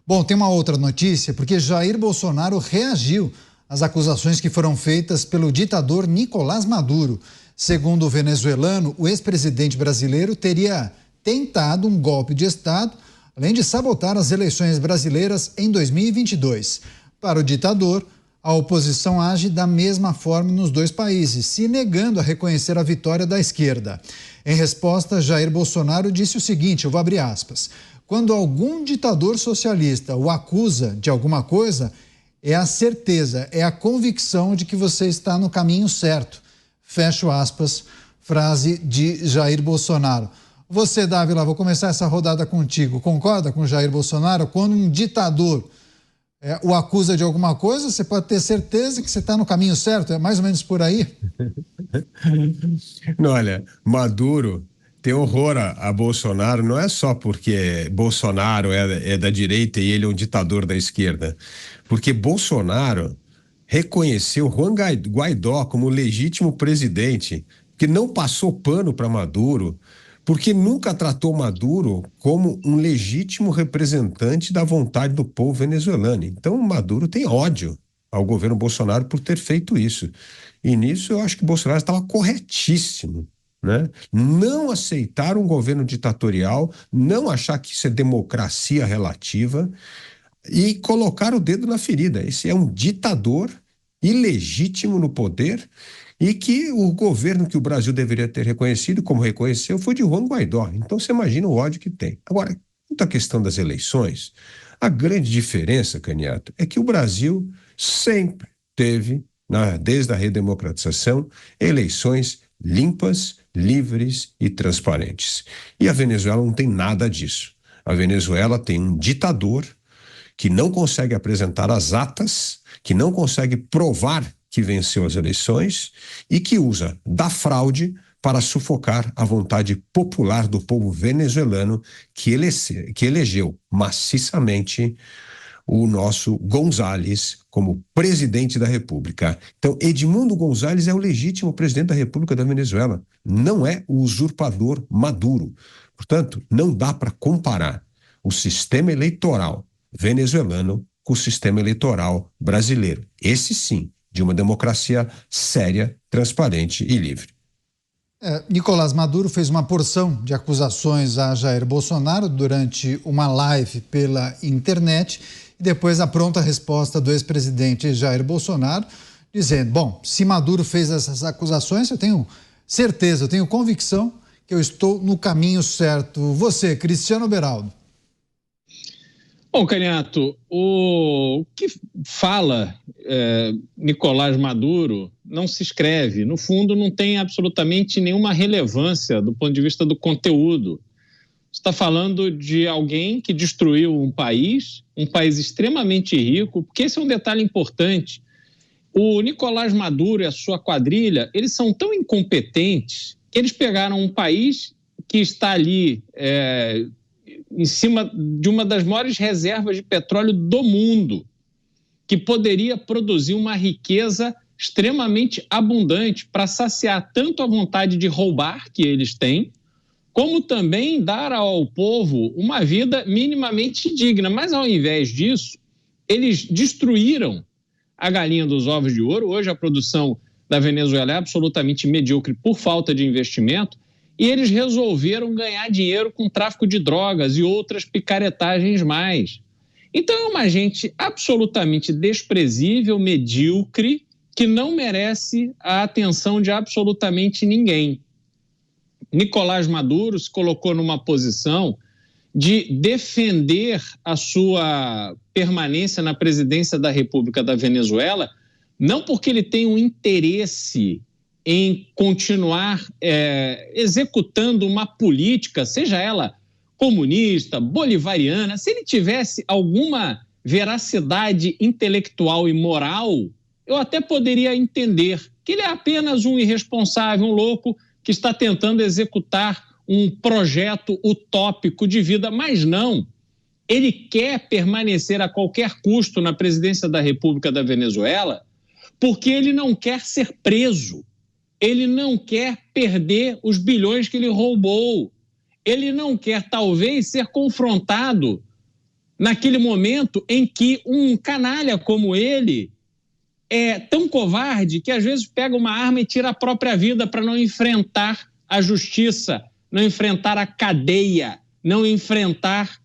Bom, tem uma outra notícia, porque Jair Bolsonaro reagiu às acusações que foram feitas pelo ditador Nicolás Maduro. Segundo o venezuelano, o ex-presidente brasileiro teria tentado um golpe de Estado, além de sabotar as eleições brasileiras em 2022. Para o ditador, a oposição age da mesma forma nos dois países, se negando a reconhecer a vitória da esquerda. Em resposta, Jair Bolsonaro disse o seguinte, eu vou abrir aspas: quando algum ditador socialista o acusa de alguma coisa, é a certeza, é a convicção de que você está no caminho certo. Fecho aspas, frase de Jair Bolsonaro. Você, Dávila, vou começar essa rodada contigo. Concorda com Jair Bolsonaro? Quando um ditador o acusa de alguma coisa, você pode ter certeza que você está no caminho certo? É mais ou menos por aí? Não, olha, Maduro tem horror a Bolsonaro, não é só porque Bolsonaro é da direita e ele é um ditador da esquerda, porque Bolsonaro reconheceu Juan Guaidó como legítimo presidente, que não passou pano para Maduro, porque nunca tratou Maduro como um legítimo representante da vontade do povo venezuelano. Então, Maduro tem ódio ao governo Bolsonaro por ter feito isso. E nisso eu acho que Bolsonaro estava corretíssimo, né? Não aceitar um governo ditatorial, não achar que isso é democracia relativa e colocar o dedo na ferida. Esse é um ditador ilegítimo no poder e que o governo que o Brasil deveria ter reconhecido, como reconheceu, foi de Juan Guaidó. Então você imagina o ódio que tem. Agora, quanto à questão das eleições, a grande diferença, Caniato, é que o Brasil sempre teve, desde a redemocratização, eleições limpas, livres e transparentes. E a Venezuela não tem nada disso. A Venezuela tem um ditador que não consegue apresentar as atas, que não consegue provar que venceu as eleições e que usa da fraude para sufocar a vontade popular do povo venezuelano que elegeu maciçamente o nosso González como presidente da República. Então, Edmundo González é o legítimo presidente da República da Venezuela, não é o usurpador Maduro. Portanto, não dá para comparar o sistema eleitoral venezuelano com o sistema eleitoral brasileiro. Esse sim, de uma democracia séria, transparente e livre. Nicolás Maduro fez uma porção de acusações a Jair Bolsonaro durante uma live pela internet e depois a pronta resposta do ex-presidente Jair Bolsonaro, dizendo, bom, se Maduro fez essas acusações, eu tenho certeza, eu tenho convicção que eu estou no caminho certo. Você, Cristiano Beraldo. Bom, Caniato, o que fala Nicolás Maduro não se escreve. No fundo, não tem absolutamente nenhuma relevância do ponto de vista do conteúdo. Você está falando de alguém que destruiu um país extremamente rico, porque esse é um detalhe importante. O Nicolás Maduro e a sua quadrilha, eles são tão incompetentes que eles pegaram um país que está ali em cima de uma das maiores reservas de petróleo do mundo, que poderia produzir uma riqueza extremamente abundante para saciar tanto a vontade de roubar que eles têm, como também dar ao povo uma vida minimamente digna. Mas, ao invés disso, eles destruíram a galinha dos ovos de ouro. Hoje a produção da Venezuela é absolutamente medíocre por falta de investimento, e eles resolveram ganhar dinheiro com tráfico de drogas e outras picaretagens mais. Então é uma gente absolutamente desprezível, medíocre, que não merece a atenção de absolutamente ninguém. Nicolás Maduro se colocou numa posição de defender a sua permanência na presidência da República da Venezuela, não porque ele tem um interesse em continuar executando uma política, seja ela comunista, bolivariana. Se ele tivesse alguma veracidade intelectual e moral, eu até poderia entender que ele é apenas um irresponsável, um louco que está tentando executar um projeto utópico de vida, mas não. Ele quer permanecer a qualquer custo na presidência da República da Venezuela porque ele não quer ser preso. Ele não quer perder os bilhões que ele roubou. Ele não quer, talvez, ser confrontado naquele momento em que um canalha como ele é tão covarde que às vezes pega uma arma e tira a própria vida para não enfrentar a justiça, não enfrentar a cadeia, não enfrentar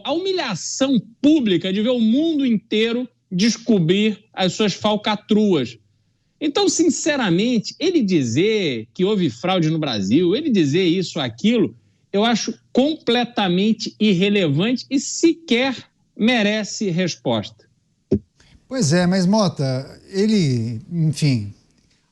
a humilhação pública de ver o mundo inteiro descobrir as suas falcatruas. Então, sinceramente, ele dizer que houve fraude no Brasil, ele dizer isso, aquilo, eu acho completamente irrelevante e sequer merece resposta. Pois é, mas Mota, ele, enfim,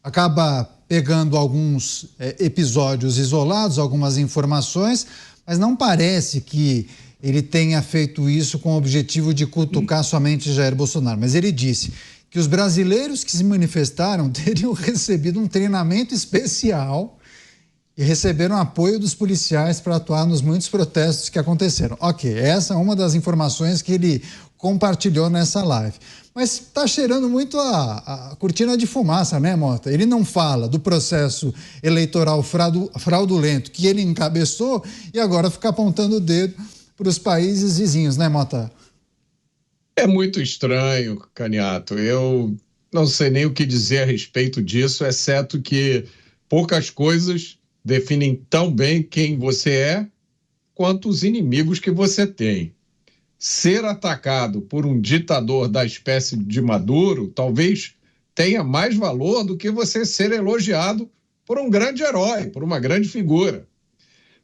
acaba pegando alguns episódios isolados, algumas informações, mas não parece que ele tenha feito isso com o objetivo de cutucar somente Jair Bolsonaro. Mas ele disse que os brasileiros que se manifestaram teriam recebido um treinamento especial e receberam apoio dos policiais para atuar nos muitos protestos que aconteceram. Ok, essa é uma das informações que ele compartilhou nessa live. Mas está cheirando muito a cortina de fumaça, né, Mota? Ele não fala do processo eleitoral fraudulento que ele encabeçou e agora fica apontando o dedo para os países vizinhos, né, Mota? É muito estranho, Caniato. Eu não sei nem o que dizer a respeito disso, exceto que poucas coisas definem tão bem quem você é quanto os inimigos que você tem. Ser atacado por um ditador da espécie de Maduro talvez tenha mais valor do que você ser elogiado por um grande herói, por uma grande figura.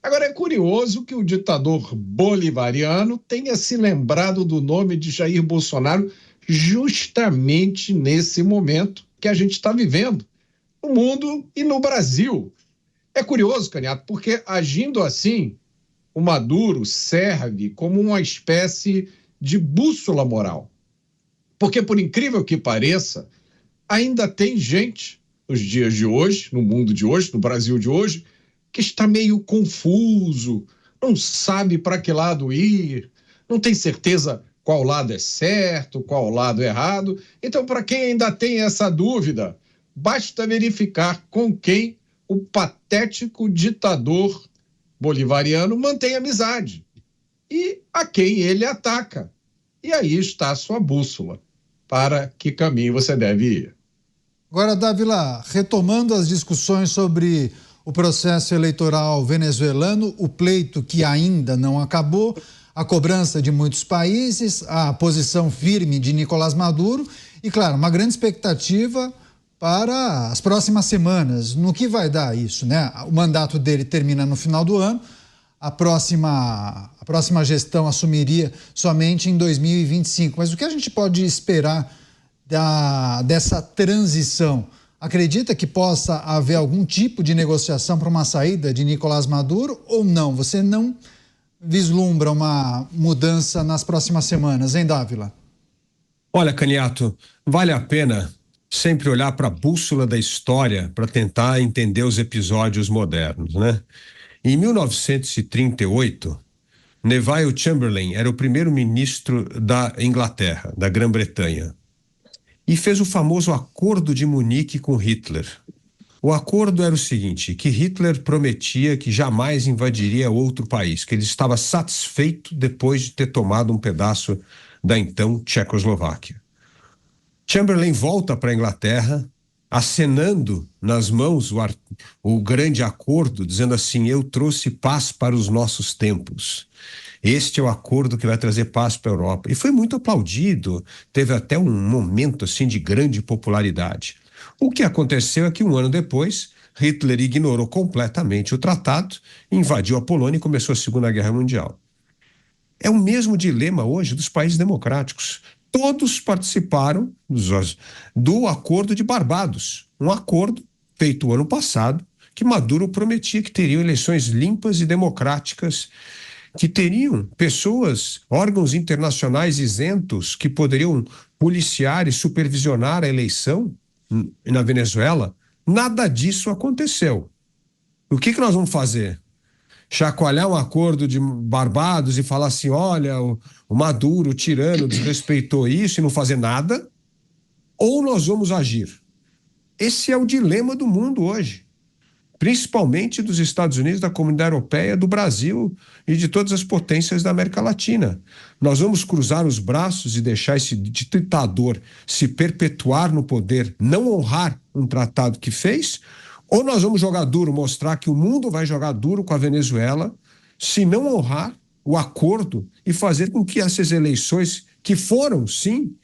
Agora, é curioso que o ditador bolivariano tenha se lembrado do nome de Jair Bolsonaro justamente nesse momento que a gente está vivendo, no mundo e no Brasil. É curioso, Caniato, porque agindo assim, o Maduro serve como uma espécie de bússola moral. Porque, por incrível que pareça, ainda tem gente nos dias de hoje, no mundo de hoje, no Brasil de hoje, que está meio confuso, não sabe para que lado ir, não tem certeza qual lado é certo, qual lado é errado. Então, para quem ainda tem essa dúvida, basta verificar com quem o patético ditador bolivariano mantém amizade e a quem ele ataca. E aí está a sua bússola, para que caminho você deve ir. Agora, Dávila, retomando as discussões sobre o processo eleitoral venezuelano, o pleito que ainda não acabou, a cobrança de muitos países, a posição firme de Nicolás Maduro e, claro, uma grande expectativa para as próximas semanas. No que vai dar isso, né? O mandato dele termina no final do ano, a próxima gestão assumiria somente em 2025. Mas o que a gente pode esperar dessa transição? Acredita que possa haver algum tipo de negociação para uma saída de Nicolás Maduro ou não? Você não vislumbra uma mudança nas próximas semanas, hein, Dávila? Olha, Caniato, vale a pena sempre olhar para a bússola da história para tentar entender os episódios modernos, né? Em 1938, Neville Chamberlain era o primeiro-ministro da Inglaterra, da Grã-Bretanha, e fez o famoso Acordo de Munique com Hitler. O acordo era o seguinte, que Hitler prometia que jamais invadiria outro país, que ele estava satisfeito depois de ter tomado um pedaço da então Tchecoslováquia. Chamberlain volta para a Inglaterra, acenando nas mãos o grande acordo, dizendo assim, eu trouxe paz para os nossos tempos. Este é o acordo que vai trazer paz para a Europa. E foi muito aplaudido, teve até um momento assim de grande popularidade. O que aconteceu é que um ano depois, Hitler ignorou completamente o tratado, invadiu a Polônia e começou a Segunda Guerra Mundial. É o mesmo dilema hoje dos países democráticos. Todos participaram do Acordo de Barbados, um acordo feito ano passado, que Maduro prometia que teriam eleições limpas e democráticas, que teriam pessoas, órgãos internacionais isentos que poderiam policiar e supervisionar a eleição na Venezuela. Nada disso aconteceu. O que nós vamos fazer? Chacoalhar um acordo de Barbados e falar assim, olha, o Maduro, o tirano, desrespeitou isso e não fazer nada? Ou nós vamos agir? Esse é o dilema do mundo hoje. principalmente dos Estados Unidos, da Comunidade Europeia, do Brasil e de todas as potências da América Latina. Nós vamos cruzar os braços e deixar esse ditador se perpetuar no poder, não honrar um tratado que fez, ou nós vamos jogar duro, mostrar que o mundo vai jogar duro com a Venezuela, se não honrar o acordo e fazer com que essas eleições, que foram, sim,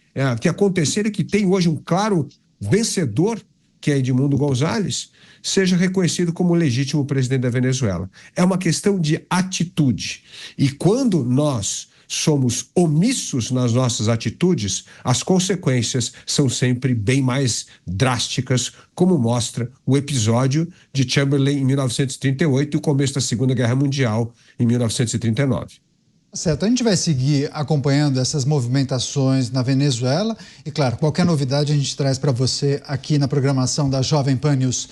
que aconteceram e que tem hoje um claro vencedor, que é Edmundo González, seja reconhecido como legítimo presidente da Venezuela. É uma questão de atitude. E quando nós somos omissos nas nossas atitudes, as consequências são sempre bem mais drásticas, como mostra o episódio de Chamberlain em 1938 e o começo da Segunda Guerra Mundial em 1939. Certo, a gente vai seguir acompanhando essas movimentações na Venezuela e, claro, qualquer novidade a gente traz para você aqui na programação da Jovem Pan News.